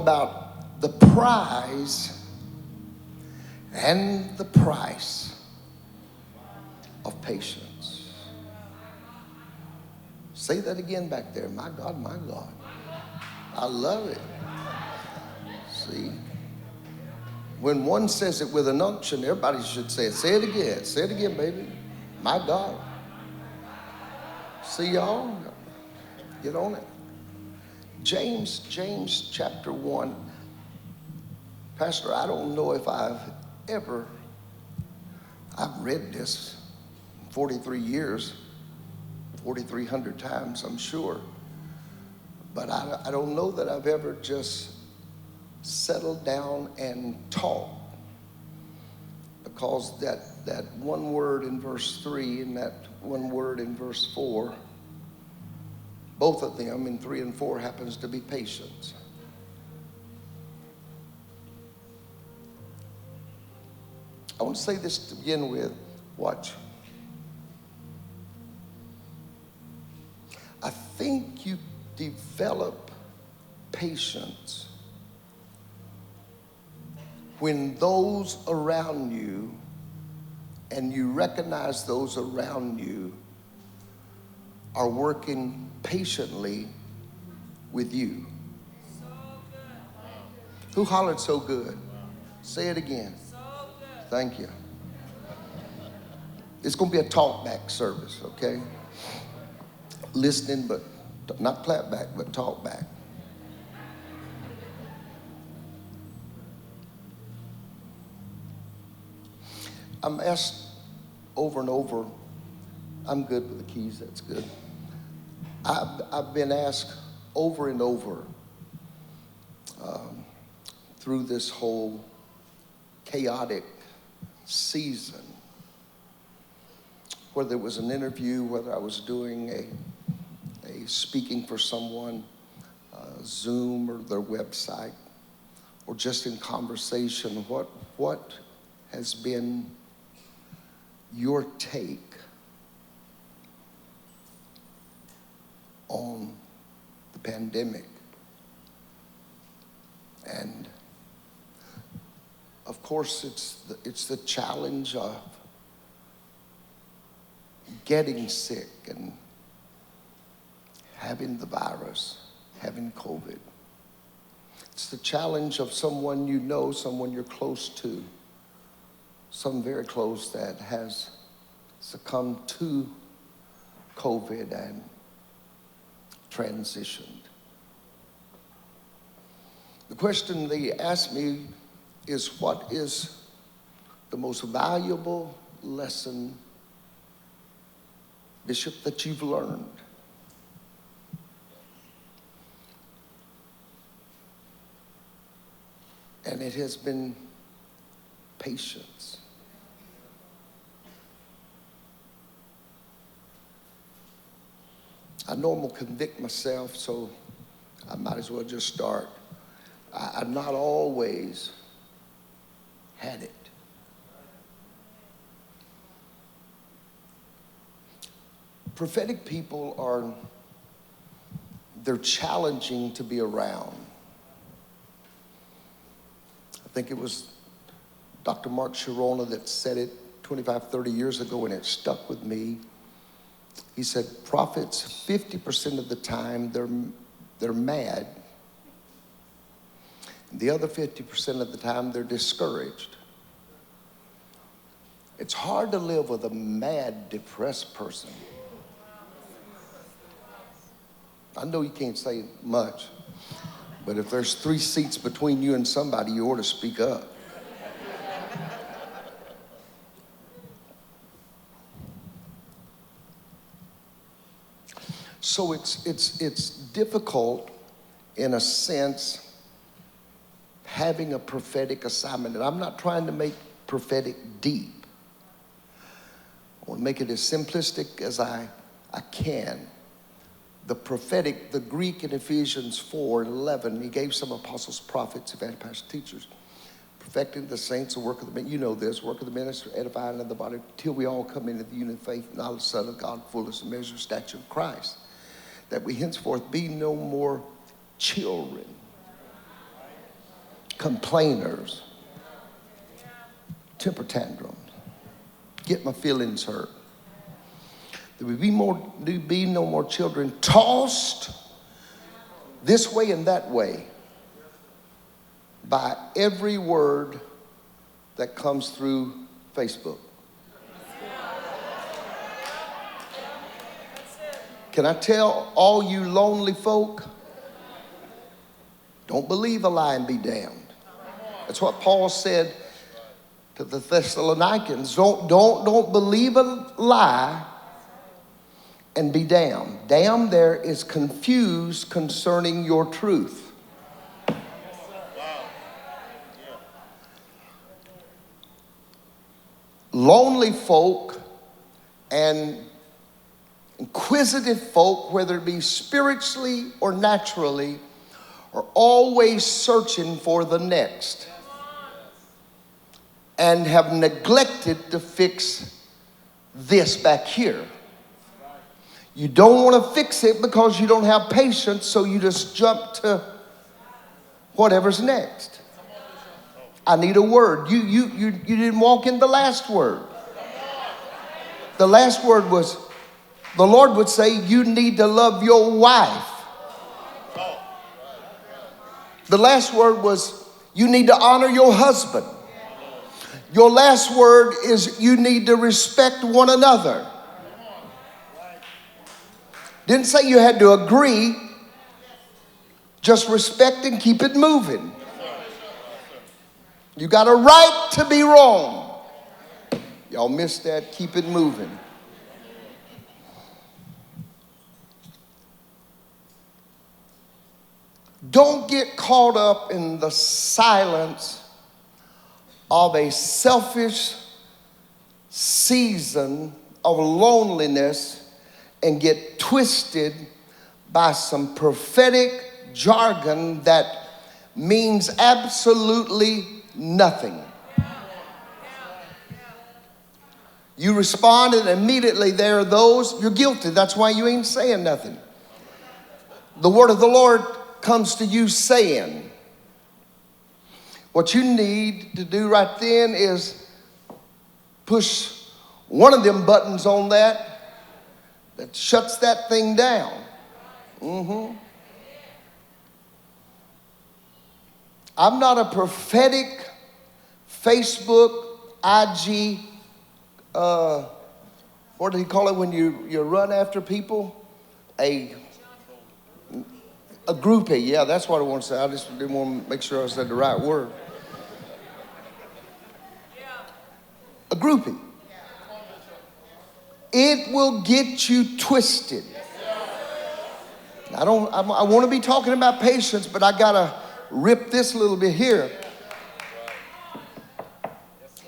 about the prize and the price of patience. Say that again back there. My God, my God. I love it. See, when one says it with an unction, everybody should say it. Say it again. Say it again, baby. My God. See y'all? Get on it. James chapter 1. Pastor, I don't know if I've read this 43 years, 4,300 times, I'm sure. But I don't know that I've ever just settled down and taught. Because that one word in verse 3 and that one word in verse 4, both of them in 3 and 4 happens to be patience. I want to say this to begin with. Watch. I think you develop patience when those around you, and you recognize those around you, are working patiently with you. So good. Who hollered so good? Say it again. So good. Thank you. It's going to be a talk back service, okay? Listening, but not clap back, but talk back. I'm asked over and over, I'm good with the keys, that's good. I've been asked over and over through this whole chaotic season, whether it was an interview, whether I was doing a speaking for someone, Zoom or their website, or just in conversation, what has been your take on the pandemic? And of course, it's the challenge of getting sick and having the virus, having COVID. It's the challenge of someone you know, someone you're close to, some very close that has succumbed to COVID and transitioned. The question they asked me is, what is the most valuable lesson, Bishop, that you've learned? And it has been patience. I know I'm going to convict myself, so I might as well just start. I've not always had it. Prophetic people they're challenging to be around. I think it was Dr. Mark Sheryl that said it 25, 30 years ago, and it stuck with me. He said, prophets, 50% of the time, they're mad. The other 50% of the time, they're discouraged. It's hard to live with a mad, depressed person. I know you can't say much, but if there's 3 seats between you and somebody, you ought to speak up. So it's difficult, in a sense, having a prophetic assignment. And I'm not trying to make prophetic deep. I want to make it as simplistic as I can. The prophetic, the Greek in Ephesians 4:11, he gave some apostles, prophets, evangelists, pastors, teachers, perfecting the saints, the work of the, you know this, work of the minister, edifying of the body, till we all come into the unity of faith, knowledge of the Son of God, fullness and measure, stature of Christ, that we henceforth be no more children. complainers, temper tantrums, get my feelings hurt. There will be no more children tossed this way and that way by every word that comes through Facebook. Can I tell all you lonely folk? Don't believe a lie and be damned. That's what Paul said to the Thessalonians. Don't believe a lie and be damned. Damned there is confused concerning your truth. Lonely folk and inquisitive folk, whether it be spiritually or naturally, are always searching for the next and have neglected to fix this back here. You don't want to fix it because you don't have patience, so you just jump to whatever's next. I need a word. You didn't walk in the last word. The last word was, the Lord would say, you need to love your wife. The last word was, you need to honor your husband. Your last word is, you need to respect one another. Didn't say you had to agree, just respect and keep it moving. You got a right to be wrong. Y'all missed that. Keep it moving. Don't get caught up in the silence of a selfish season of loneliness and get twisted by some prophetic jargon that means absolutely nothing. You responded immediately. There are those, you're guilty. That's why you ain't saying nothing. The word of the Lord comes to you saying. What you need to do right then is push one of them buttons on that shuts that thing down. I'm not a prophetic Facebook, IG, what do you call it when you run after people? A groupie. Yeah, that's what I want to say. I just didn't want to make sure I said the right word. A groupie. It will get you twisted. I want to be talking about patience, but I got to rip this a little bit here.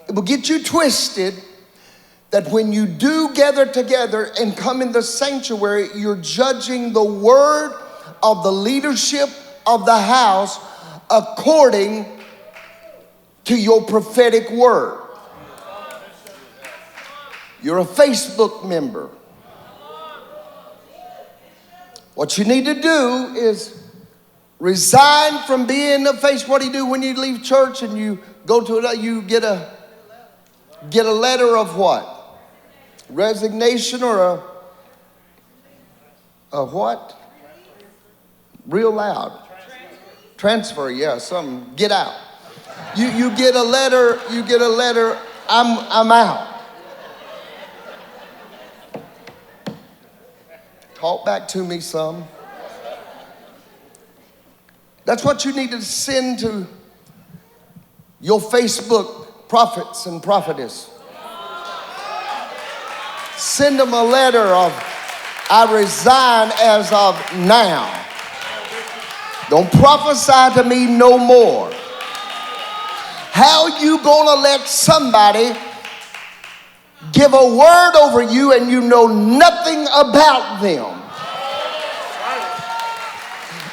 It will get you twisted that when you do gather together and come in the sanctuary, you're judging the word of the leadership of the house according to your prophetic word. You're a Facebook member. What you need to do is resign from being a face. What do you do when you leave church and you go to it? You get a letter of what? Resignation or a what? Real loud. Transfer, yeah, something. Get out. You get a letter. You get a letter. I'm out. Talk back to me some. That's what you need to send to your Facebook prophets and prophetess. Send them a letter of, I resign as of now. Don't prophesy to me no more. How you gonna let somebody give a word over you and you know nothing about them?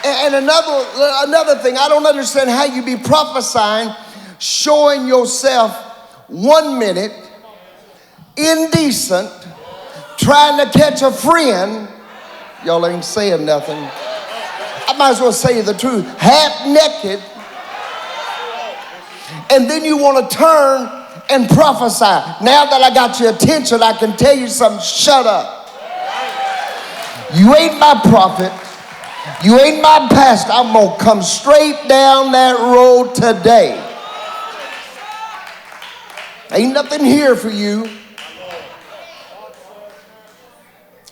And another thing, I don't understand how you be prophesying, showing yourself 1 minute, indecent, trying to catch a friend. Y'all ain't saying nothing. I might as well say the truth. Half naked. And then you want to turn and prophesy. Now that I got your attention, I can tell you something. Shut up. You ain't my prophet. You ain't my pastor. I'm going to come straight down that road today. Ain't nothing here for you.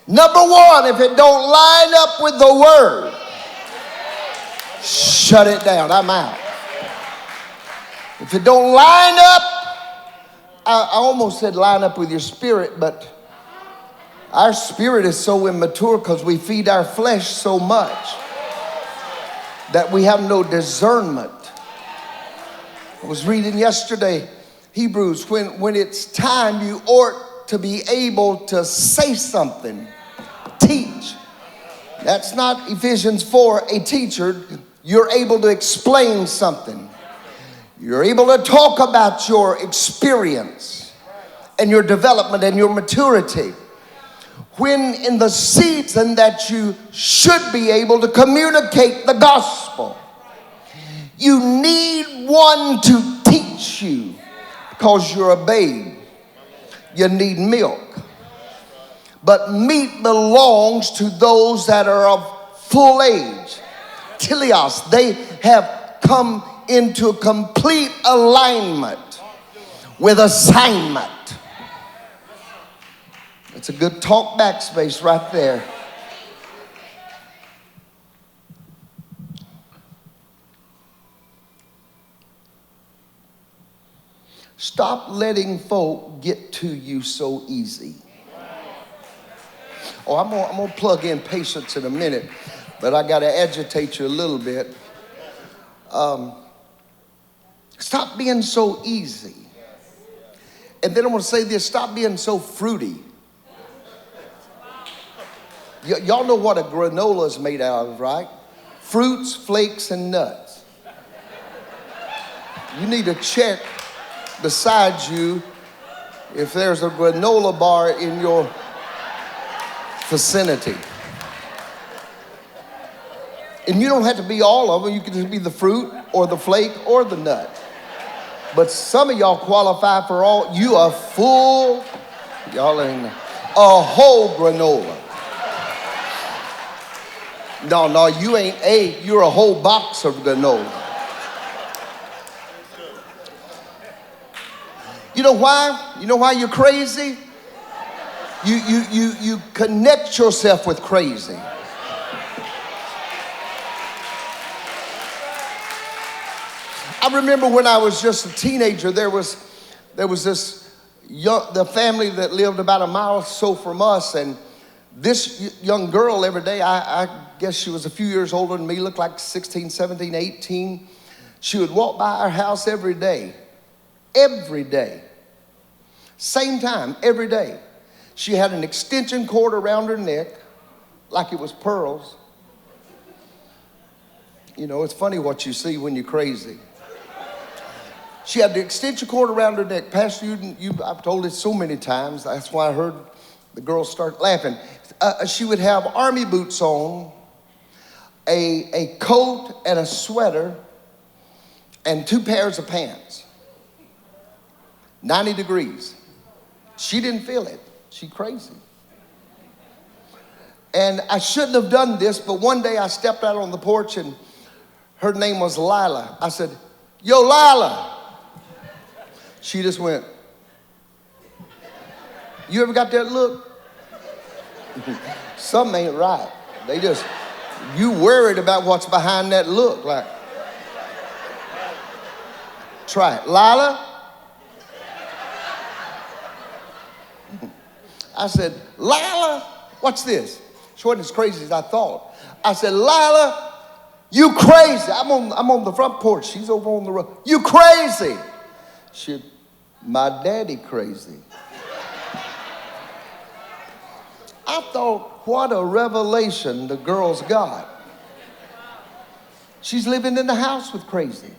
Number one, if it don't line up with the word, shut it down. I'm out. If it don't line up, I almost said line up with your spirit, but our spirit is so immature because we feed our flesh so much that we have no discernment. I was reading yesterday, Hebrews, when it's time, you ought to be able to say something, teach. That's not Ephesians 4, a teacher. You're able to explain something. You're able to talk about your experience and your development and your maturity. When in the season that you should be able to communicate the gospel, you need one to teach you because you're a babe. You need milk. But meat belongs to those that are of full age. Teleos, they have come into complete alignment with assignment. It's a good talk back space right there. Stop letting folk get to you so easy. Oh, I'm gonna plug in patience in a minute, but I got to agitate you a little bit. Stop being so easy. And then I want to say this, stop being so fruity. Y'all know what a granola is made out of, right? Fruits, flakes, and nuts. You need to check beside you if there's a granola bar in your vicinity. And you don't have to be all of them. You can just be the fruit or the flake or the nut. But some of y'all qualify for all. You are full. Y'all ain't a whole granola. No, you ain't you're a whole box of granola. You know why? You know why you're crazy? You connect yourself with crazy. I remember when I was just a teenager, there was this the family that lived about a mile or so from us, and this young girl every day, I guess she was a few years older than me, looked like 16, 17, 18. She would walk by our house every day. Every day. Same time, every day. She had an extension cord around her neck, like it was pearls. You know, it's funny what you see when you're crazy. She had the extension cord around her neck. Pastor, I've told it so many times. That's why I heard the girls start laughing. She would have army boots on, a coat and a sweater, and 2 pairs of pants. 90 degrees. She didn't feel it. She crazy. And I shouldn't have done this, but one day I stepped out on the porch and her name was Lila. I said, "Yo, Lila." She just went. You ever got that look? Something ain't right. You worried about what's behind that look. Like, try it. Lila? I said, "Lila, what's this?" She wasn't as crazy as I thought. I said, "Lila, you crazy." I'm on the front porch. She's over on the road. "You crazy." She, "My daddy crazy." I thought, what a revelation the girl's got. She's living in the house with crazy.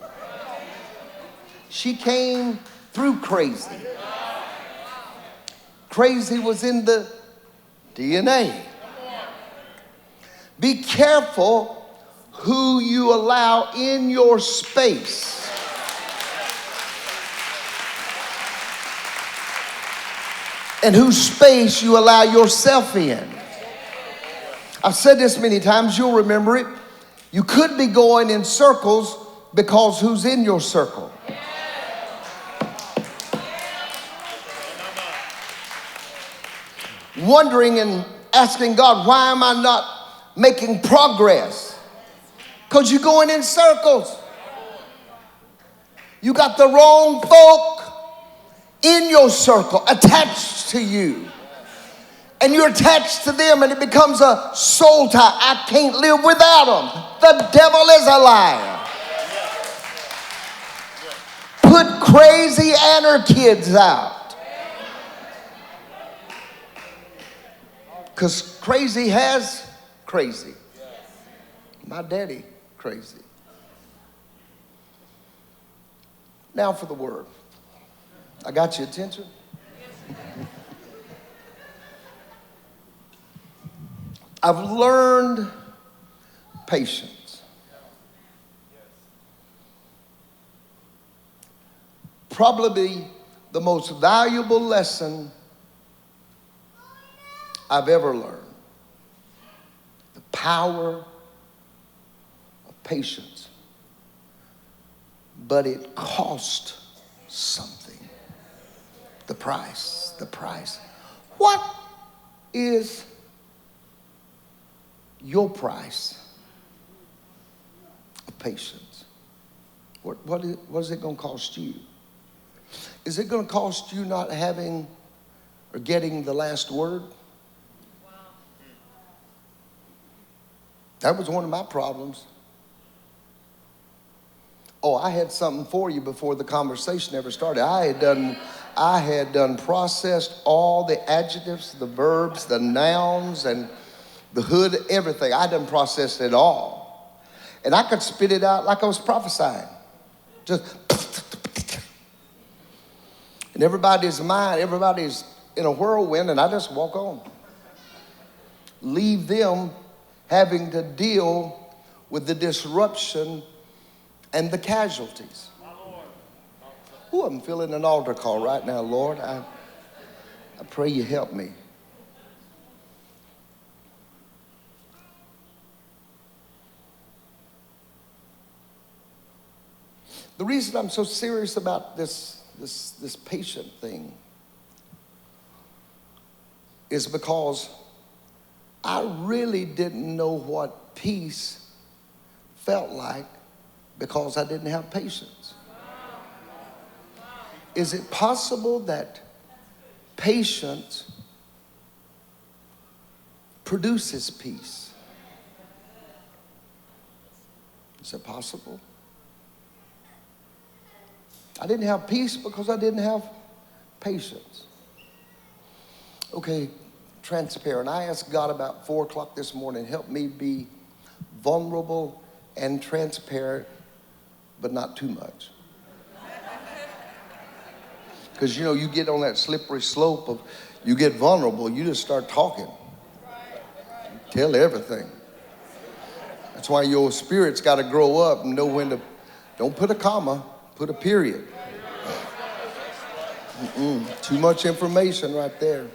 She came through crazy. Crazy was in the DNA. Be careful who you allow in your space. and whose space you allow yourself in. I've said this many times, you'll remember it. You could be going in circles because who's in your circle? Wondering and asking God, why am I not making progress? Because you're going in circles. You got the wrong folk in your circle attached to you. And you're attached to them, and it becomes a soul tie. I can't live without them. The devil is a liar. Put crazy kids out. Because crazy has crazy. My daddy, crazy. Now for the word. I got your attention? I've learned patience. Probably the most valuable lesson I've ever learned. The power of patience. But it cost something. The price, the price. What is your price of patience? What is it going to cost you? Is it going to cost you not having or getting the last word? Wow. That was one of my problems. Oh, I had something for you before the conversation ever started. I had done processed all the adjectives, the verbs, the nouns, and the hood, everything. I done processed it all. And I could spit it out like I was prophesying. Just, and everybody's mind, everybody's in a whirlwind, and I just walk on. Leave them having to deal with the disruption and the casualties. Ooh, I'm feeling an altar call right now, Lord. I pray you help me. The reason I'm so serious about this patient thing is because I really didn't know what peace felt like because I didn't have patience. Is it possible that patience produces peace? Is it possible? I didn't have peace because I didn't have patience. Okay, transparent. I asked God about 4 o'clock this morning, help me be vulnerable and transparent, but not too much. Because, you know, you get on that slippery slope of, you get vulnerable, you just start talking. Tell everything. That's why your spirit's got to grow up and know when to, don't put a comma, put a period. Too much information right there.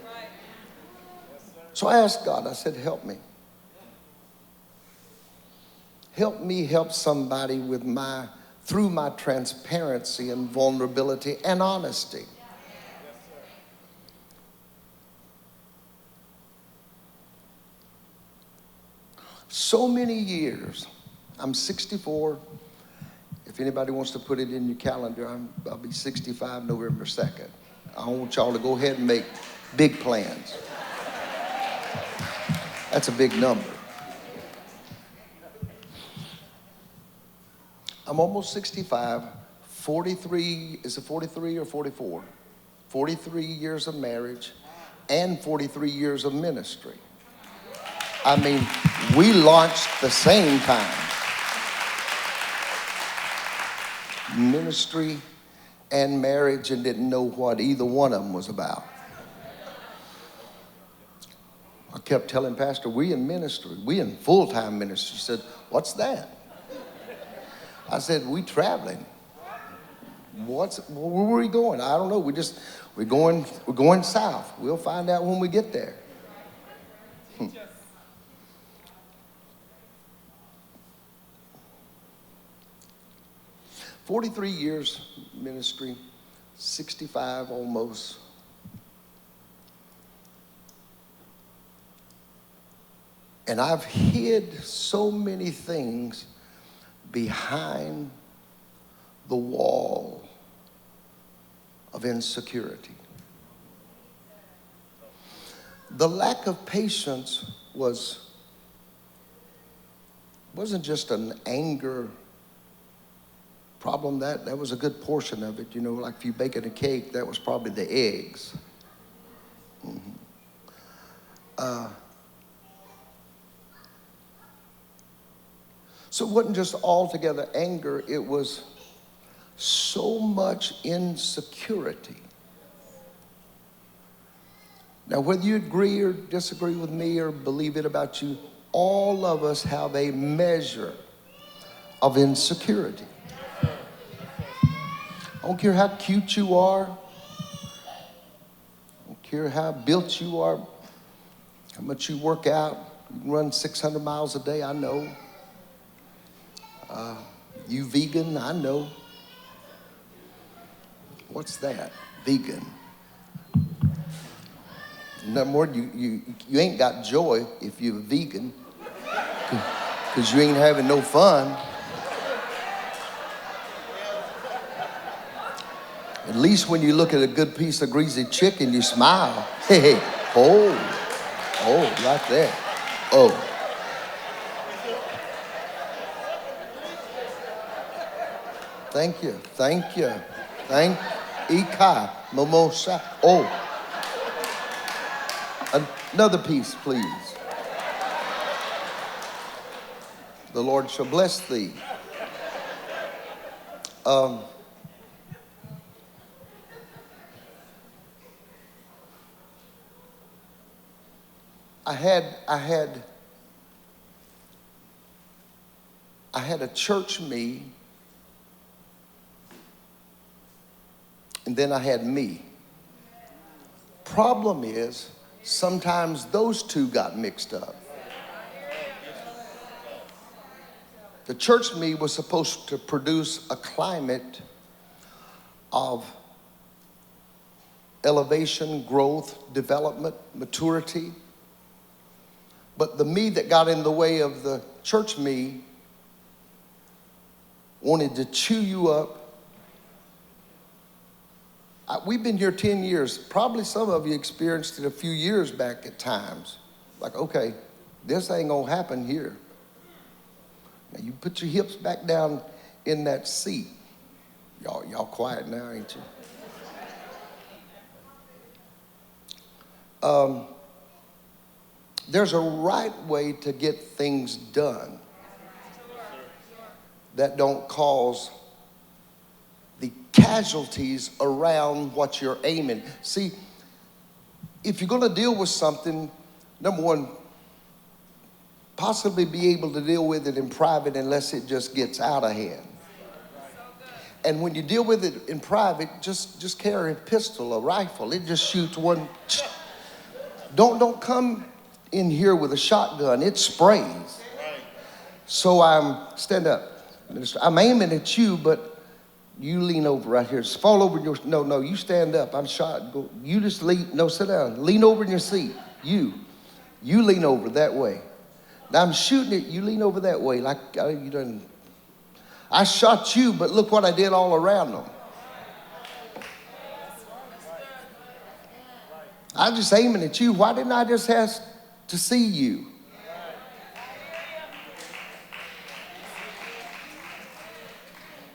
So I asked God, I said, help me. Help me help somebody with through my transparency and vulnerability and honesty. So many years. I'm 64. If anybody wants to put it in your calendar, I'll be 65 November 2nd. I want y'all to go ahead and make big plans. That's a big number. I'm almost 65, 43, is it 43 or 44? 43 years of marriage and 43 years of ministry. I mean, we launched the same time. Ministry and marriage, and didn't know what either one of them was about. I kept telling Pastor, we in ministry, we in full-time ministry. She said, what's that? I said, we traveling. Where are we going? I don't know. We're going south. We'll find out when we get there. 43 years ministry, 65 almost. And I've hid so many things behind the wall of insecurity. The lack of patience wasn't just an anger problem. That was a good portion of it. You know, like if you're baking a cake, that was probably the eggs. So it wasn't just altogether anger, it was so much insecurity. Now, whether you agree or disagree with me or believe it about you, all of us have a measure of insecurity. I don't care how cute you are. I don't care how built you are, how much you work out. You can run 600 miles a day, I know. You vegan, I know. What's that? Vegan. No more, you ain't got joy if you're vegan, because you ain't having no fun. At least when you look at a good piece of greasy chicken, you smile. Hey, oh, right there. Oh. Thank you. Ika, Momosa. Oh. Another piece, please. The Lord shall bless thee. I had a church me, and then I had me. Problem is, sometimes those two got mixed up. The church me was supposed to produce a climate of elevation, growth, development, maturity. But the me that got in the way of the church me wanted to chew you up. We've been here 10 years. Probably some of you experienced it a few years back at times. Like, okay, this ain't gonna happen here. Now you put your hips back down in that seat. Y'all quiet now, ain't you? There's a right way to get things done that don't cause the casualties around what you're aiming. See, if you're going to deal with something, number one, possibly be able to deal with it in private unless it just gets out of hand. And when you deal with it in private, just carry a pistol, a rifle. It just shoots one. Don't come in here with a shotgun. It sprays. So stand up, minister. I'm aiming at you, but you lean over right here. Just fall over in your, no, you stand up. I'm shot. Go, you just sit down. Lean over in your seat. You lean over that way. Now I'm shooting it. You lean over that way. Like you done. I shot you, but look what I did all around them. I'm just aiming at you. Why didn't I just ask to see you?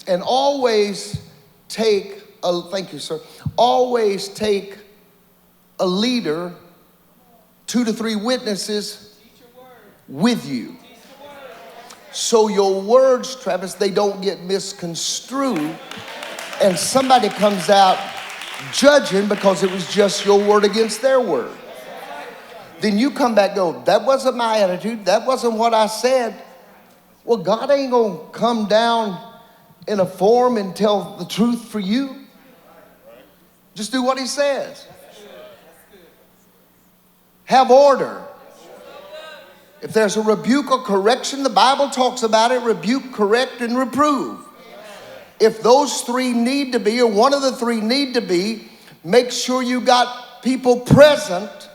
And always take thank you, sir. Always take a leader, 2 to 3 witnesses with you. So your words, Travis, they don't get misconstrued and somebody comes out judging because it was just your word against their word. Then you come back and go, that wasn't my attitude. That wasn't what I said. Well, God ain't going to come down in a form and tell the truth for you. Just do what he says. Have order. If there's a rebuke or correction, the Bible talks about it: rebuke, correct, and reprove. If those three need to be, or one of the three need to be, make sure you got people present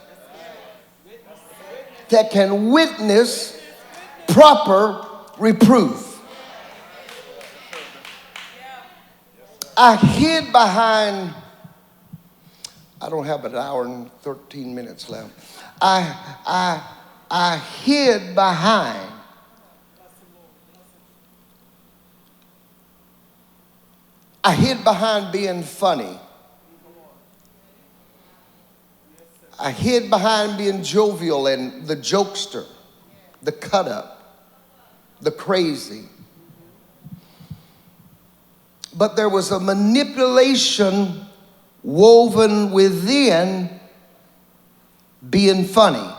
that can witness proper reproof. I hid behind, I don't have an hour and 13 minutes left. I hid behind being funny. I hid behind being jovial and the jokester, the cut up, the crazy. But there was a manipulation woven within being funny.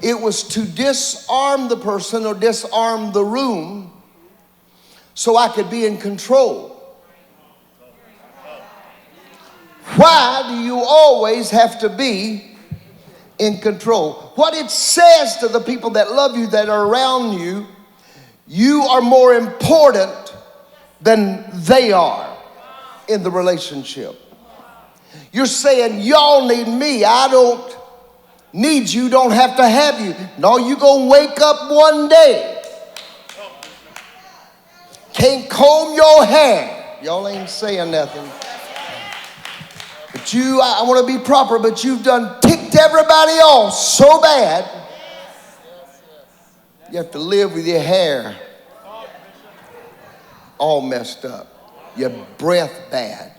It was to disarm the person or disarm the room so I could be in control. Why do you always have to be in control? What it says to the people that love you, that are around you, you are more important than they are in the relationship. You're saying, y'all need me. I don't need you, don't have to have you. No, you're going to wake up one day. Can't comb your hair. Y'all ain't saying nothing. But I want to be proper, but you've done ticked everybody off so bad, you have to live with your hair all messed up, your breath bad.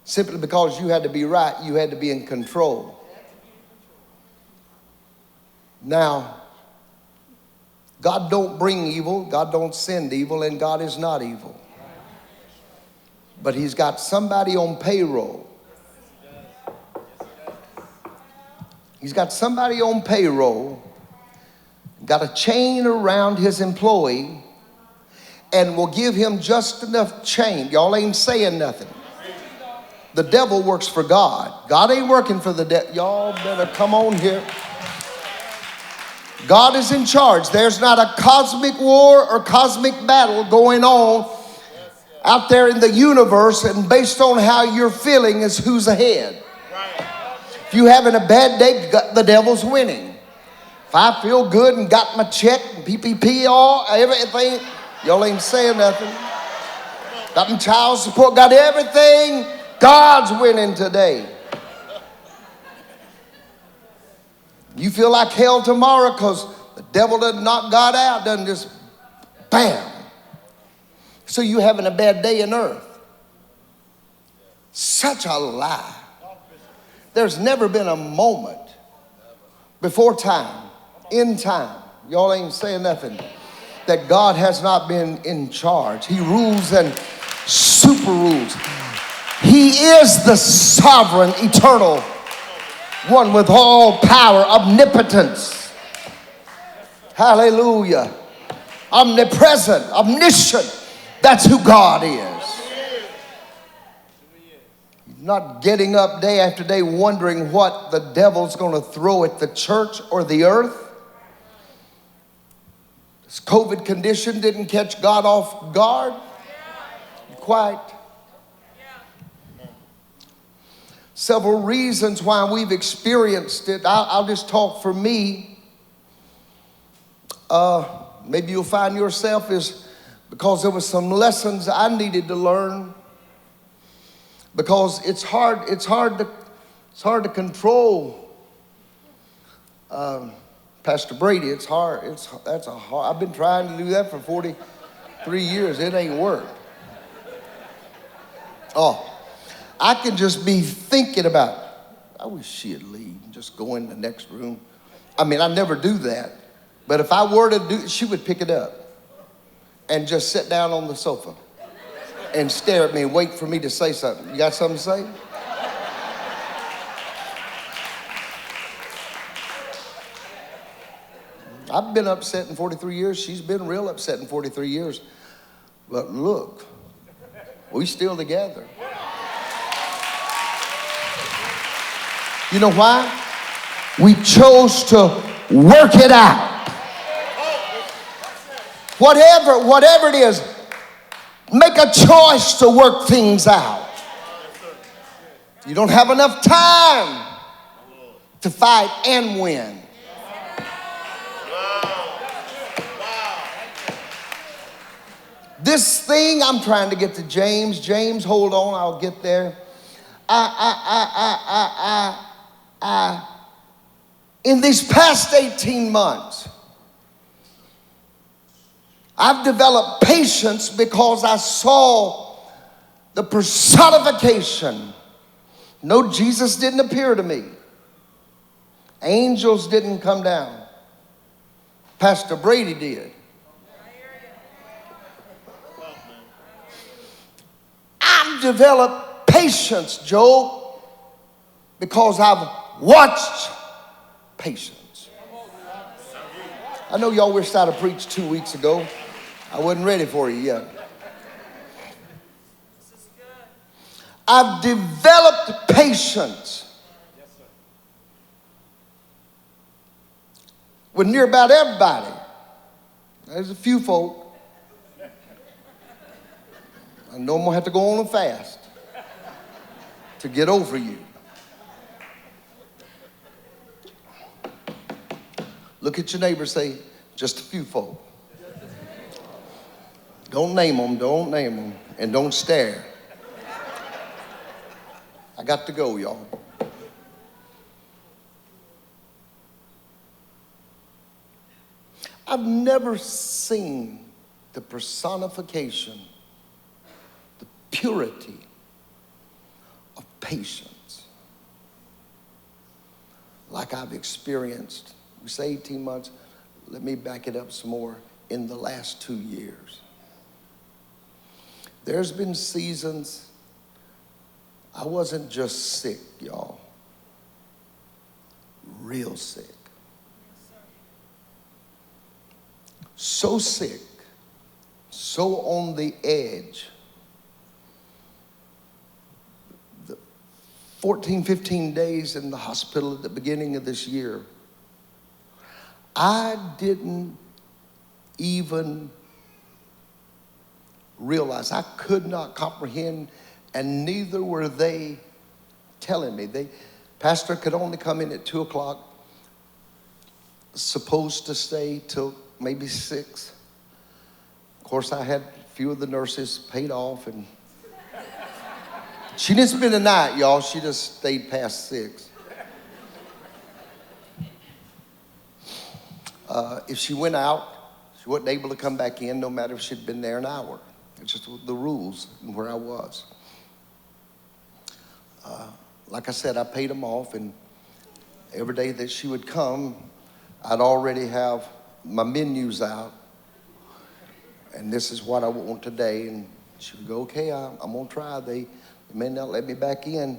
Simply because you had to be right, you had to be in control. Now, God don't bring evil, God don't send evil, and God is not evil. But he's got somebody on payroll. He's got somebody on payroll, got a chain around his employee, and will give him just enough chain. Y'all ain't saying nothing. The devil works for God. God ain't working for the devil. Y'all better come on here. God is in charge. There's not a cosmic war or cosmic battle going on out there in the universe, and based on how you're feeling is who's ahead. If you're having a bad day, the devil's winning. If I feel good and got my check and PPP, all everything, y'all ain't saying nothing. Got my child support, got everything, God's winning today. You feel like hell tomorrow because the devil doesn't knock God out, doesn't just bam. So you having a bad day on earth. Such a lie. There's never been a moment before time, in time, y'all ain't saying nothing, that God has not been in charge. He rules and super rules. He is the sovereign, eternal one with all power, omnipotence. Hallelujah. Omnipresent, omniscient. That's who God is. Not getting up day after day wondering what the devil's going to throw at the church or the earth. This COVID condition didn't catch God off guard. Quite. Several reasons why we've experienced it. I'll just talk for me. Maybe you'll find yourself is because there were some lessons I needed to learn. Because it's hard to control. Pastor Brady, it's hard. I've been trying to do that for 43 years. It ain't worked. Oh. I can just be thinking about, I wish she'd leave and just go in the next room. I mean, I never do that. But if I were to do it, she would pick it up and just sit down on the sofa and stare at me and wait for me to say something. You got something to say? I've been upset in 43 years. She's been real upset in 43 years. But look, we still together. You know why? We chose to work it out. Whatever it is, make a choice to work things out. You don't have enough time to fight and win. This thing, I'm trying to get to James. James, hold on, I'll get there. In these past 18 months, I've developed patience because I saw the personification. No, Jesus didn't appear to me. Angels didn't come down. Pastor Brady did. I've developed patience, Job, because I've watched patience. I know y'all wished I'd have preached 2 weeks ago. I wasn't ready for you yet. I've developed patience with near about everybody. There's a few folk. I know I'm going to have to go on and fast to get over you. Look at your neighbor, say, just a few folk. Don't name them, and don't stare. I got to go, y'all. I've never seen the personification, the purity of patience like I've experienced. We say 18 months. Let me back it up some more. In the last 2 years, there's been seasons I wasn't just sick, y'all. Real sick. So sick, so on the edge. The 14, 15 days in the hospital at the beginning of this year, I didn't even realize, I could not comprehend, and neither were they telling me. Pastor could only come in at 2 o'clock, supposed to stay till maybe 6. Of course, I had a few of the nurses paid off, and she didn't spend the night, y'all. She just stayed past 6. If she went out, she wasn't able to come back in, no matter if she'd been there an hour. It's just the rules and where I was. Like I said, I paid them off, and every day that she would come, I'd already have my menus out, and this is what I want today. And she would go, okay, I'm gonna try. They may not let me back in,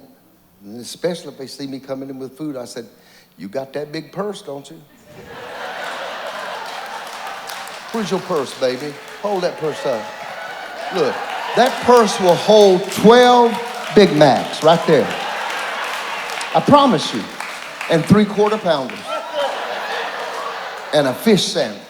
and especially if they see me coming in with food. I said, you got that big purse, don't you? Where's your purse, baby? Hold that purse up. Look, that purse will hold 12 Big Macs right there. I promise you. And 3/4 pounders. And a fish sandwich.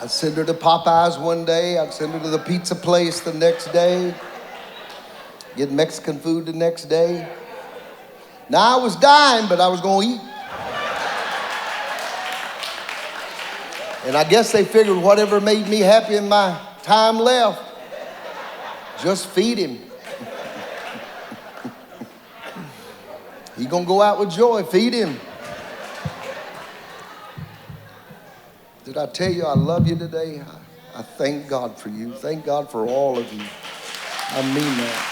I'd send her to Popeyes one day. I'd send her to the pizza place the next day. Get Mexican food the next day. Now, I was dying, but I was going to eat. And I guess they figured whatever made me happy in my time left, just feed him. He's going to go out with joy. Feed him. Did I tell you I love you today? I thank God for you. Thank God for all of you. I mean that.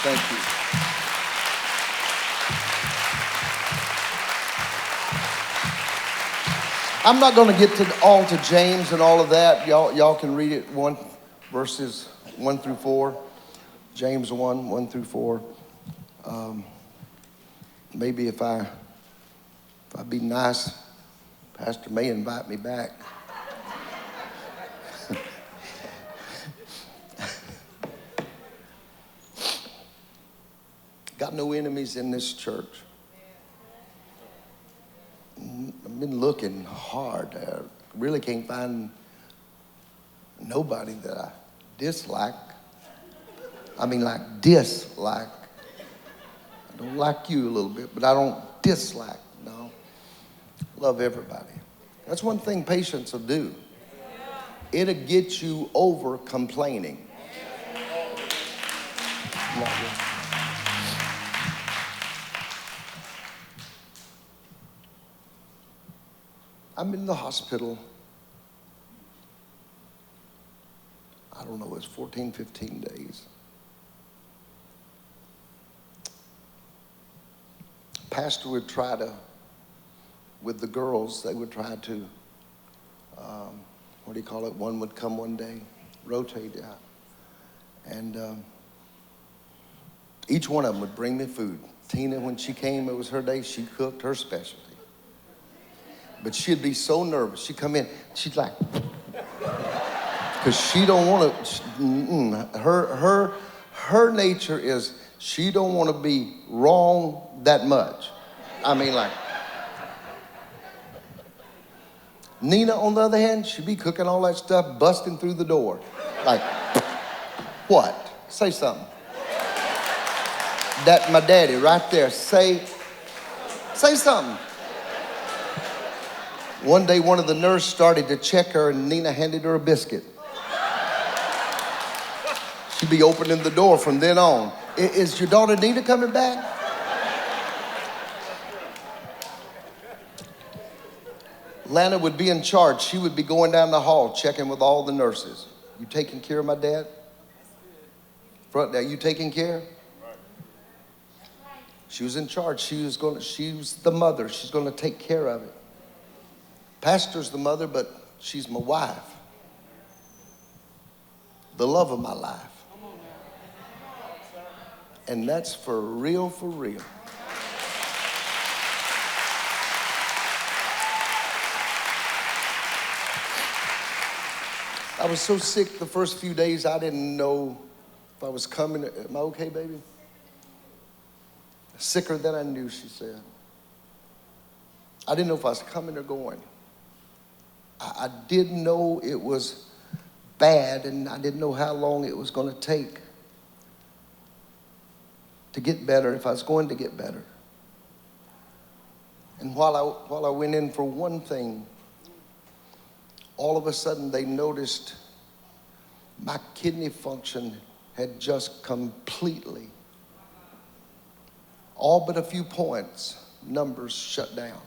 Thank you. I'm not going to get to James and all of that. Y'all can read it, verses 1 through 4. James 1 through 4. Maybe if I be nice, Pastor may invite me back. Got no enemies in this church. I've been looking hard. I really can't find nobody that I dislike. I mean, like dislike. I don't like you a little bit, but I don't dislike. No. Love everybody. That's one thing patience will do. It'll get you over complaining. I'm in the hospital. I don't know, it's 14, 15 days. Pastor would try to, with the girls, they would try to, what do you call it? One would come one day, rotate out. And each one of them would bring me food. Tina, when she came, it was her day, she cooked her specialty. But she'd be so nervous. She'd come in, she'd like, because she don't want to, her nature is, she don't want to be wrong that much. I mean, like, Nina, on the other hand, she'd be cooking all that stuff, busting through the door. Like, what? Say something. That my daddy right there, say something. One day, one of the nurses started to check her, and Nina handed her a biscuit. She'd be opening the door from then on. Is your daughter Nina coming back? Lana would be in charge. She would be going down the hall, checking with all the nurses. You taking care of my dad? Front there, you taking care? She was in charge. She was the mother. She's going to take care of it. Pastor's the mother, but she's my wife. The love of my life. And that's for real, for real. I was so sick the first few days, I didn't know if I was coming. Am I okay, baby? Sicker than I knew, she said. I didn't know if I was coming or going. I didn't know it was bad, and I didn't know how long it was going to take to get better, if I was going to get better. And while I went in for one thing, all of a sudden they noticed my kidney function had just completely, all but a few points, numbers shut down.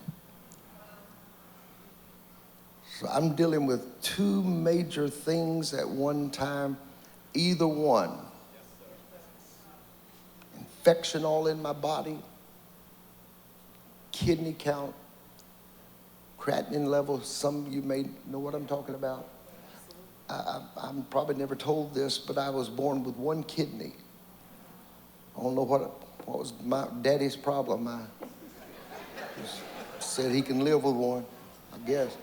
So I'm dealing with two major things at one time, either one. Infection all in my body, kidney count, creatinine level. Some of you may know what I'm talking about. I'm probably never told this, but I was born with one kidney. I don't know what was my daddy's problem. I just said he can live with one, I guess.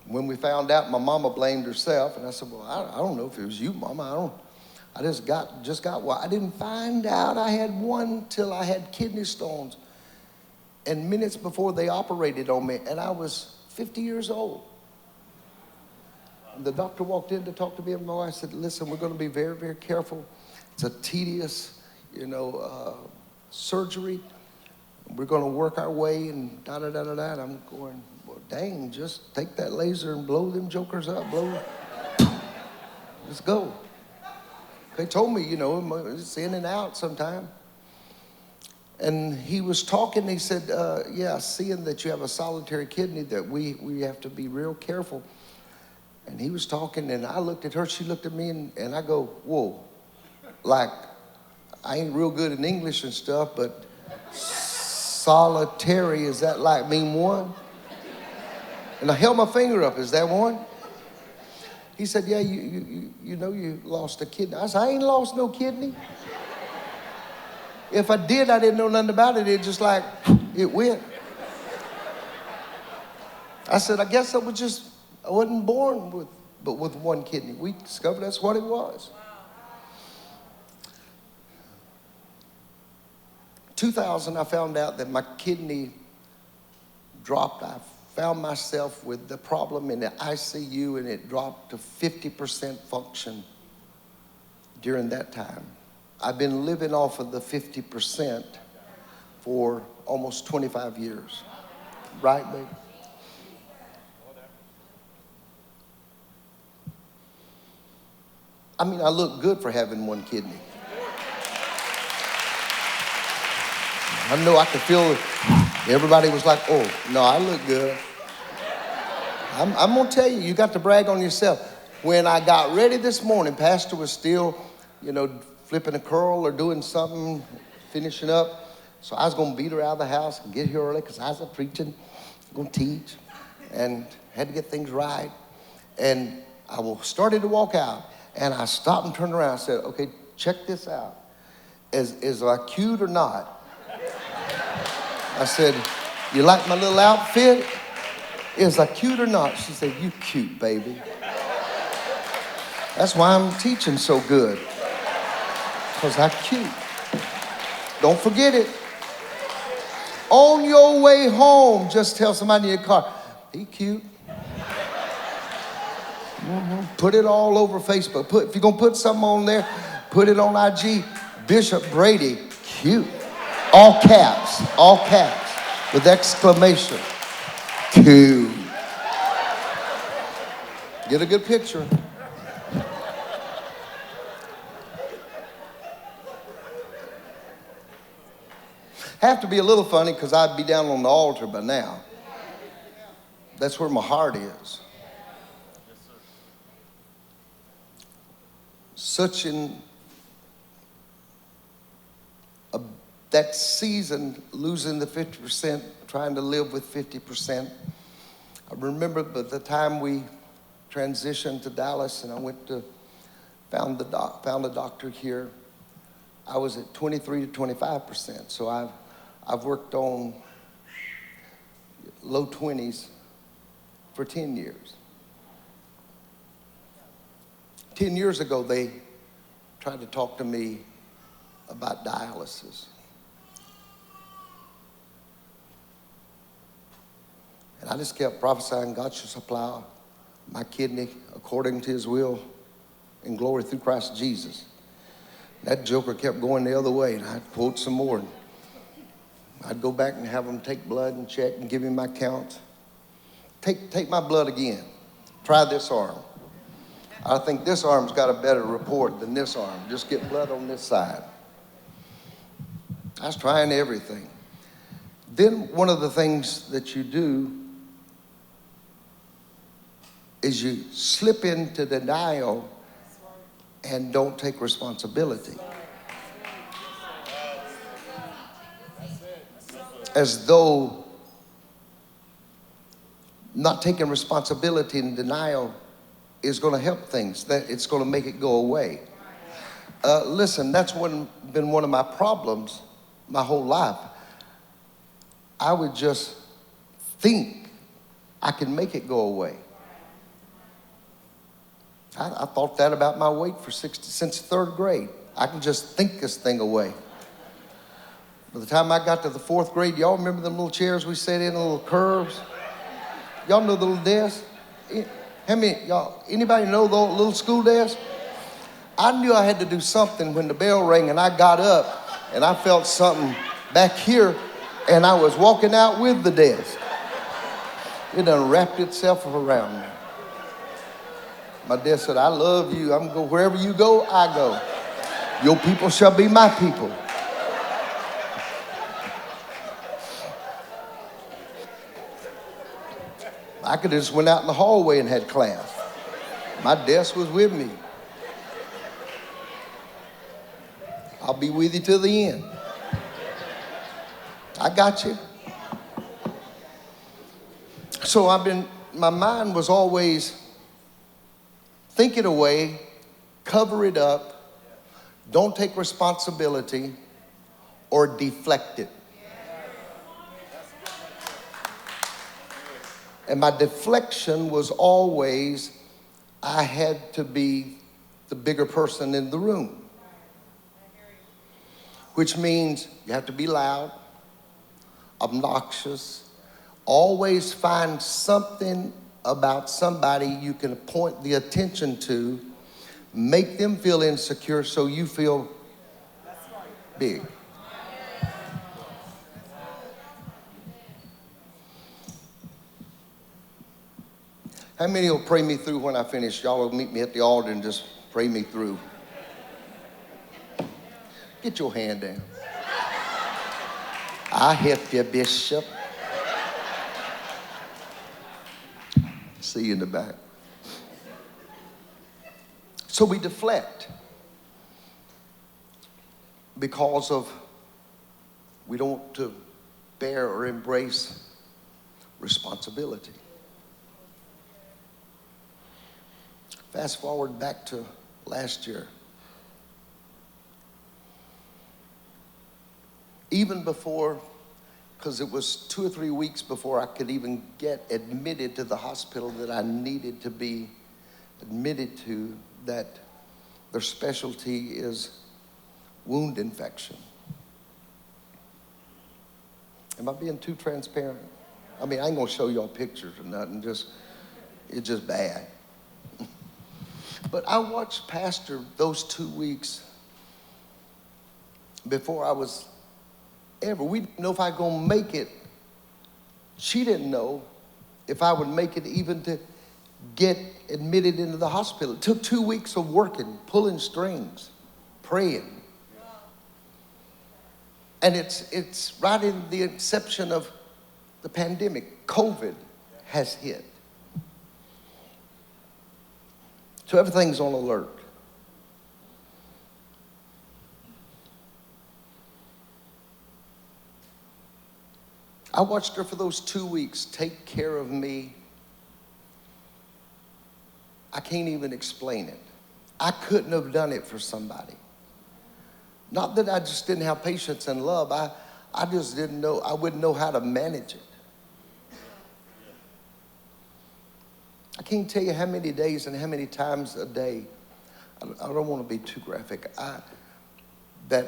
When we found out, my mama blamed herself, and I said, well, I don't know if it was you, Mama. I just got one. I didn't find out I had one till I had kidney stones. And minutes before they operated on me, and I was 50 years old. And the doctor walked in to talk to me and my wife. I said, listen, we're going to be very, very careful. It's a tedious, surgery. We're going to work our way and da-da-da-da-da. And I'm going, well, dang, just take that laser and blow them jokers up. Let's go. They told me, it's in and out sometime. And he was talking, he said, yeah, seeing that you have a solitary kidney, that we have to be real careful. And he was talking, and I looked at her, she looked at me, and I go, whoa. Like, I ain't real good in English and stuff, but Solitary, is that like mean one? And I held my finger up, is that one? He said, yeah, you know you lost a kidney. I said, I ain't lost no kidney. If I did, I didn't know nothing about it. It just like, it went. I said, I guess I wasn't born with one kidney. We discovered that's what it was. 2000, I found out that my kidney dropped. I found myself with the problem in the ICU, and it dropped to 50% function during that time. I've been living off of the 50% for almost 25 years. Right, baby? I mean, I look good for having one kidney. I know I could feel it. Everybody was like, oh, no, I look good. I'm going to tell you, you got to brag on yourself. When I got ready this morning, Pastor was still, flipping a curl or doing something, finishing up. So I was going to beat her out of the house and get here early because I was preaching, going to teach, and had to get things right. And I started to walk out, and I stopped and turned around and said, okay, check this out. Is I cute or not? I said, you like my little outfit? Is I cute or not? She said, you cute, baby. That's why I'm teaching so good. Because I'm cute. Don't forget it. On your way home, just tell somebody in your car, he cute. Put it all over Facebook. If you're going to put something on there, put it on IG. Bishop Brady, cute. All caps, with exclamation. Cute. Get a good picture. Have to be a little funny because I'd be down on the altar by now. That's where my heart is. Such that season, losing the 50%, trying to live with 50%. I remember the time we transitioned to Dallas, and I went to found a doctor here. I was at 23 to 25%. So I've worked on low 20s for 10 years. 10 years ago, they tried to talk to me about dialysis. And I just kept prophesying, God shall supply my kidney according to his will in glory through Christ Jesus. That joker kept going the other way, and I'd quote some more. I'd go back and have them take blood and check and give me my count. Take my blood again. Try this arm. I think this arm's got a better report than this arm. Just get blood on this side. I was trying everything. Then one of the things that you do is you slip into denial and don't take responsibility. As though not taking responsibility and denial is going to help things, that it's going to make it go away. Listen, that's been one of my problems my whole life. I would just think I can make it go away. I thought that about my weight since third grade. I can just think this thing away. By the time I got to the fourth grade, y'all remember them little chairs we sat in, the little curves? Y'all know the little desks? How many, y'all, anybody know the little school desk? I knew I had to do something when the bell rang, and I got up and I felt something back here, and I was walking out with the desk. It done wrapped itself around me. My dad said, I love you. I'm going to go wherever you go, I go. Your people shall be my people. I could have just went out in the hallway and had class. My desk was with me. I'll be with you till the end. I got you. So my mind was always think it away, cover it up, don't take responsibility, or deflect it. And my deflection was always, I had to be the bigger person in the room. Which means you have to be loud, obnoxious, always find something about somebody you can point the attention to, make them feel insecure so you feel big. How many will pray me through when I finish? Y'all will meet me at the altar and just pray me through. Get your hand down. I help you, Bishop. See you in the back. So we deflect because of we don't want to bear or embrace responsibility. Fast forward back to last year. Even before, because it was 2 or 3 weeks before I could even get admitted to the hospital that I needed to be admitted to, that their specialty is wound infection. Am I being too transparent? I mean, I ain't gonna show y'all pictures or nothing, it's just bad. But I watched Pastor those 2 weeks before I was we didn't know if I was gonna make it. She didn't know if I would make it even to get admitted into the hospital. It took 2 weeks of working, pulling strings, praying. And it's right in the inception of the pandemic. COVID has hit. So everything's on alert. I watched her for those 2 weeks take care of me. I can't even explain it. I couldn't have done it for somebody. Not that I just didn't have patience and love. I just didn't know, I wouldn't know how to manage it. I can't tell you how many days and how many times a day, I don't want to be too graphic, that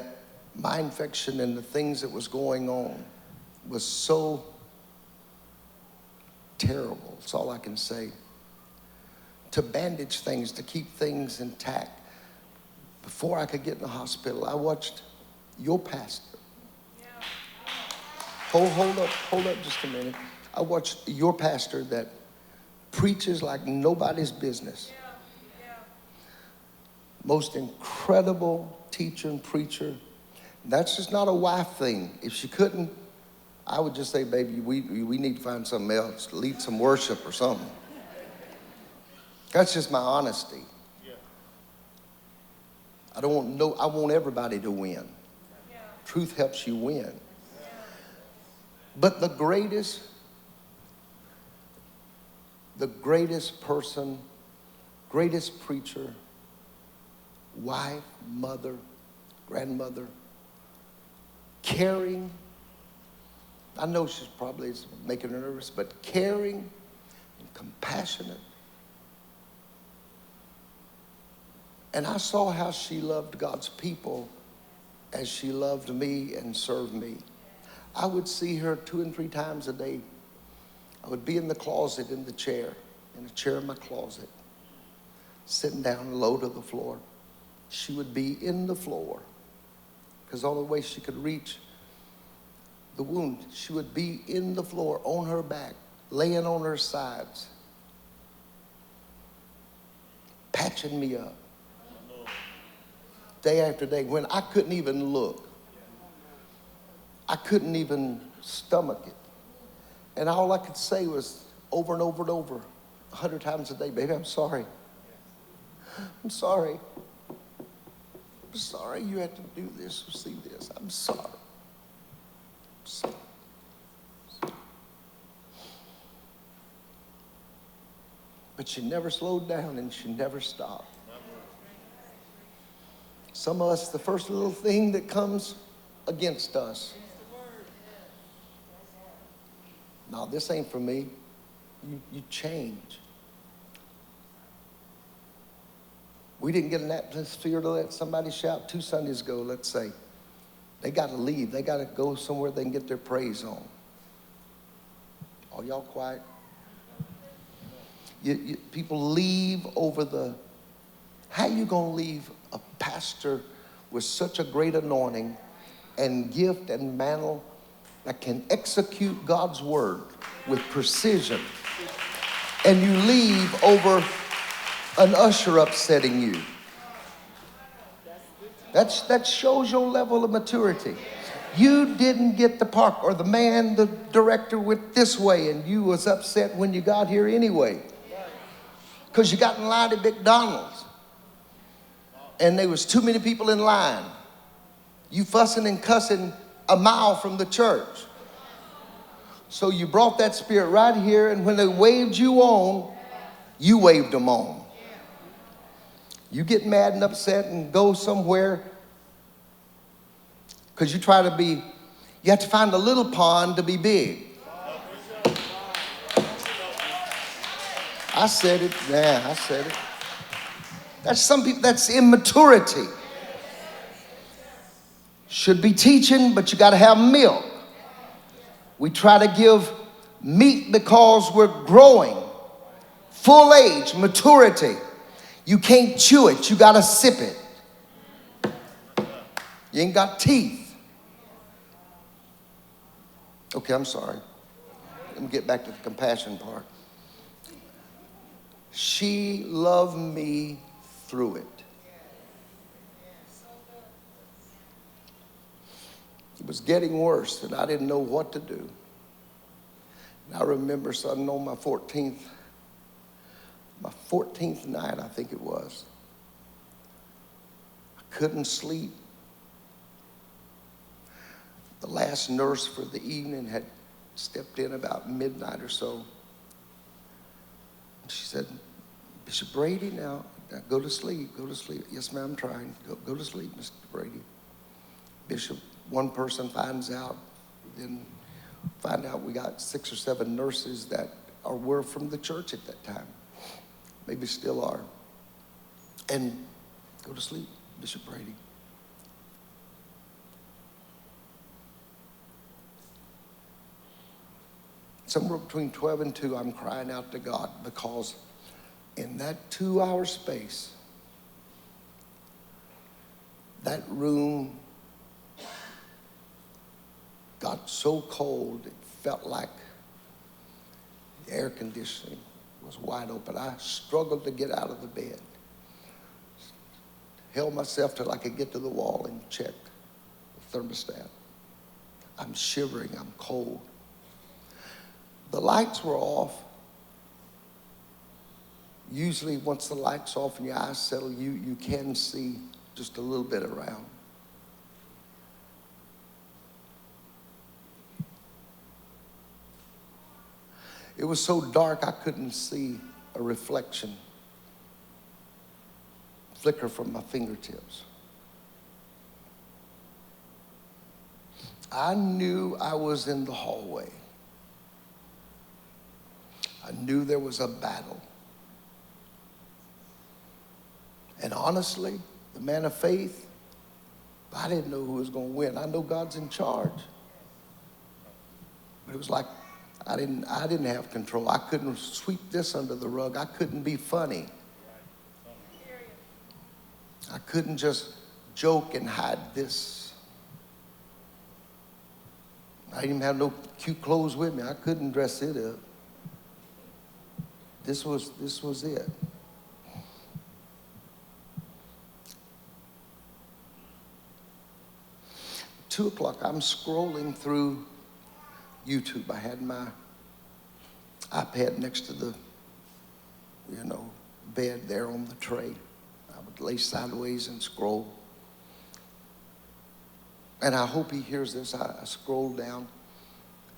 my infection and the things that was going on was so terrible. That's all I can say. To bandage things, to keep things intact. Before I could get in the hospital, I watched your pastor. Hold up just a minute. I watched your pastor that preaches like nobody's business. Most incredible teacher and preacher. That's just not a wife thing. If she couldn't, I would just say, baby, we need to find something else, lead some worship or something. That's just my honesty. I want everybody to win. Truth helps you win. But the greatest person, greatest preacher, wife, mother, grandmother, caring. I know she's probably making her nervous, but caring and compassionate. And I saw how she loved God's people as she loved me and served me. I would see her 2 and 3 times a day. I would be in the closet in a chair in my closet, sitting down low to the floor. She would be in the floor because the only way she could reach the wound, she would be in the floor on her back, laying on her sides, patching me up. Day after day, when I couldn't even look. I couldn't even stomach it. And all I could say was over and over and over, 100 times a day, baby, I'm sorry. I'm sorry. I'm sorry you had to do this or see this. I'm sorry. But she never slowed down and she never stopped. Some of us, the first little thing that comes against us. No, this ain't for me. You change. We didn't get an atmosphere to let somebody shout 2 Sundays ago, let's say. They got to leave. They got to go somewhere they can get their praise on. Are y'all quiet? People leave over the... How you going to leave a pastor with such a great anointing and gift and mantle that can execute God's word with precision, and you leave over an usher upsetting you? That shows your level of maturity. You didn't get the park, or the director went this way, and you was upset when you got here anyway. Because you got in line at McDonald's, and there was too many people in line. You fussing and cussing a mile from the church. So you brought that spirit right here, and when they waved you on, you waved them on. You get mad and upset and go somewhere because you have to find a little pond to be big. I said it. Yeah, I said it. That's some people, that's immaturity. Should be teaching, but you got to have milk. We try to give meat because we're growing. Full age, maturity. You can't chew it. You got to sip it. You ain't got teeth. Okay, I'm sorry. Let me get back to the compassion part. She loved me through it. It was getting worse, and I didn't know what to do. And I remember suddenly on my 14th night, I think it was, I couldn't sleep. The last nurse for the evening had stepped in about midnight or so. She said, Bishop Brady, now go to sleep, go to sleep. Yes, ma'am, I'm trying. Go to sleep, Mr. Brady. Bishop, one person finds out, then find out we got 6 or 7 nurses that were from the church at that time. Maybe still are. And go to sleep, Bishop Brady. Somewhere between 12 and 2, I'm crying out to God, because in that 2-hour space, that room got so cold it felt like the air conditioning was wide open. I struggled to get out of the bed. Held myself till I could get to the wall and check the thermostat. I'm shivering, I'm cold. The lights were off. Usually once the light's off and your eyes settle, you can see just a little bit around. It was so dark I couldn't see a reflection flicker from my fingertips. I knew I was in the hallway. I knew there was a battle. And honestly, the man of faith, I didn't know who was going to win. I know God's in charge. But it was like I didn't have control. I couldn't sweep this under the rug. I couldn't be funny. I couldn't just joke and hide this. I didn't even have no cute clothes with me. I couldn't dress it up. This was it. At 2 o'clock, I'm scrolling through YouTube. I had my iPad next to the, bed there on the tray. I would lay sideways and scroll. And I hope he hears this. I scrolled down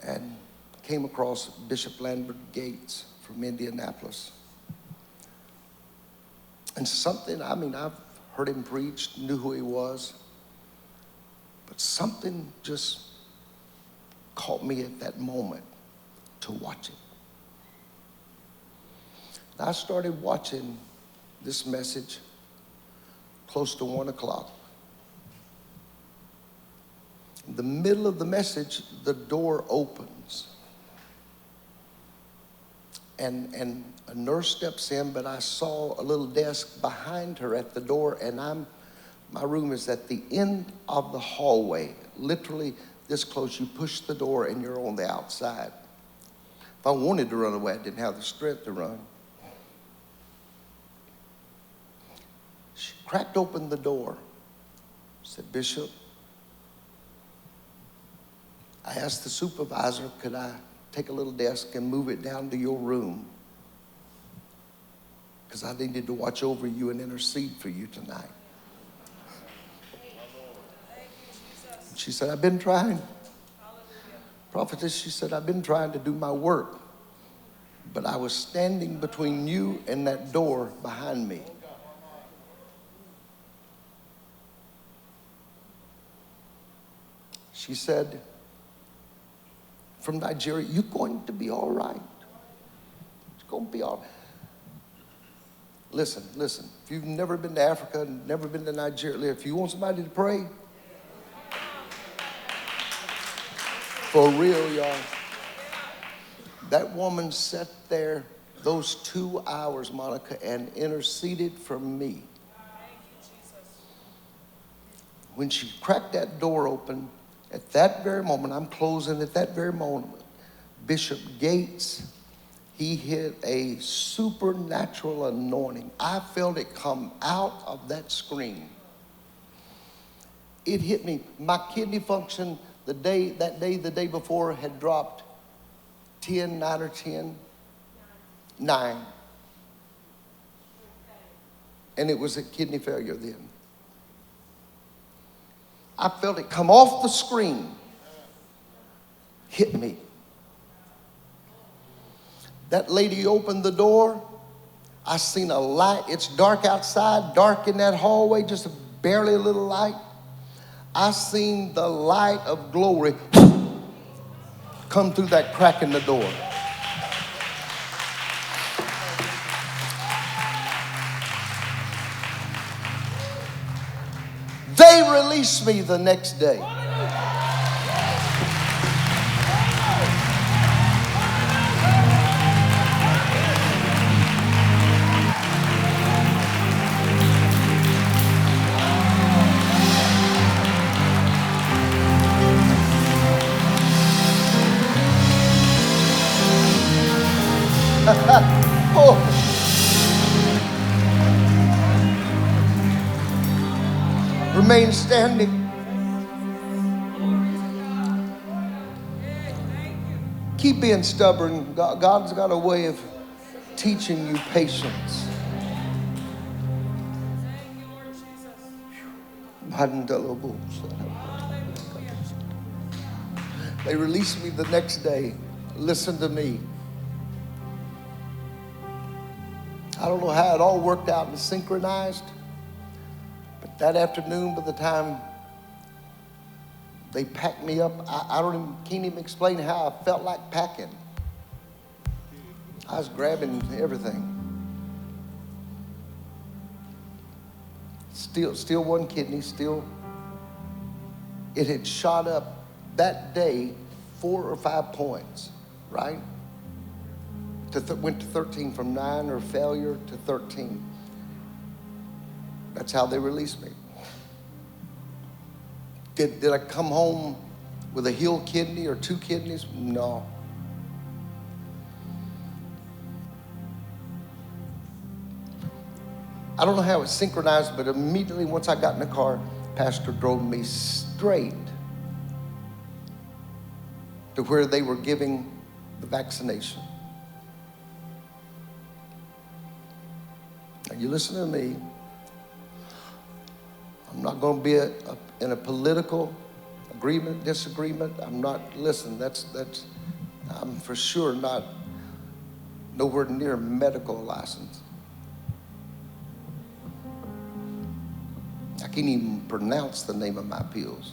and came across Bishop Lambert Gates from Indianapolis. And something, I've heard him preach, knew who he was, but something just caught me at that moment to watch it. I started watching this message close to 1 o'clock. In the middle of the message, the door opens. And a nurse steps in, but I saw a little desk behind her at the door, and my room is at the end of the hallway, literally this close. You push the door and you're on the outside. If I wanted to run away, I didn't have the strength to run. She cracked open the door, said, "Bishop, I asked the supervisor, could I take a little desk and move it down to your room? Because I needed to watch over you and intercede for you tonight." She said, "I've been trying." Prophetess, she said, "I've been trying to do my work, but I was standing between you and that door behind me." She said, "From Nigeria, you're going to be all right. It's going to be all right." Listen. If you've never been to Africa, never been to Nigeria, if you want somebody to pray, for real, y'all, that woman sat there those 2 hours, Monica, and interceded for me. When she cracked that door open, at that very moment, I'm closing at that very moment, Bishop Gates, he hit a supernatural anointing. I felt it come out of that screen. It hit me. My kidney function the day before had dropped 9 or 10. 9. And it was a kidney failure then. I felt it come off the screen, hit me. That lady opened the door. I seen a light. It's dark outside, dark in that hallway, just barely a little light. I seen the light of glory come through that crack in the door. They released me the next day. Oh. Remain standing. Keep being stubborn. God's got a way of teaching you patience. They released me the next day. Listen to me. I don't know how it all worked out and synchronized, but that afternoon, by the time they packed me up, can't even explain how I felt like packing. I was grabbing everything. Still one kidney, it had shot up that day 4 or 5 points, right? Went to 13, from 9 or failure to 13. That's how they released me. Did I come home with a healed kidney or 2 kidneys? No. I don't know how it synchronized, but immediately once I got in the car, Pastor drove me straight to where they were giving the vaccination. Now you listen to me. I'm not going to be in a political agreement, disagreement. I'm not, listen, I'm for sure not nowhere near a medical license. I can't even pronounce the name of my pills.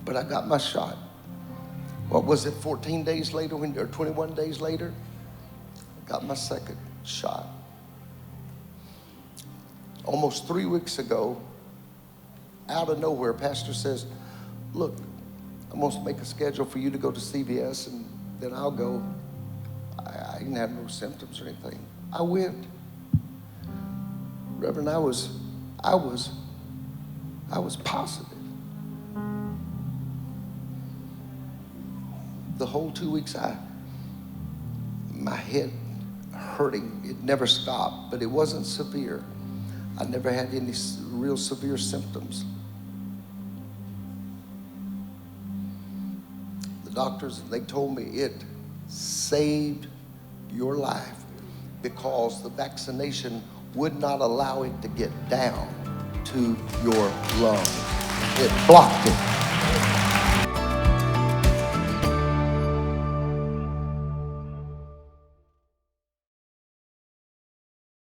But I got my shot. What was it, 14 days later, or 21 days later? I got my second shot. Almost 3 weeks ago, out of nowhere, pastor says, look, I'm going to make a schedule for you to go to CVS, and then I'll go. I didn't have no symptoms or anything. I went. Reverend, I was positive. The whole 2 weeks, my head hurting. It never stopped, but it wasn't severe. I never had any real severe symptoms. The doctors, they told me it saved your life because the vaccination would not allow it to get down to your lungs. It blocked it.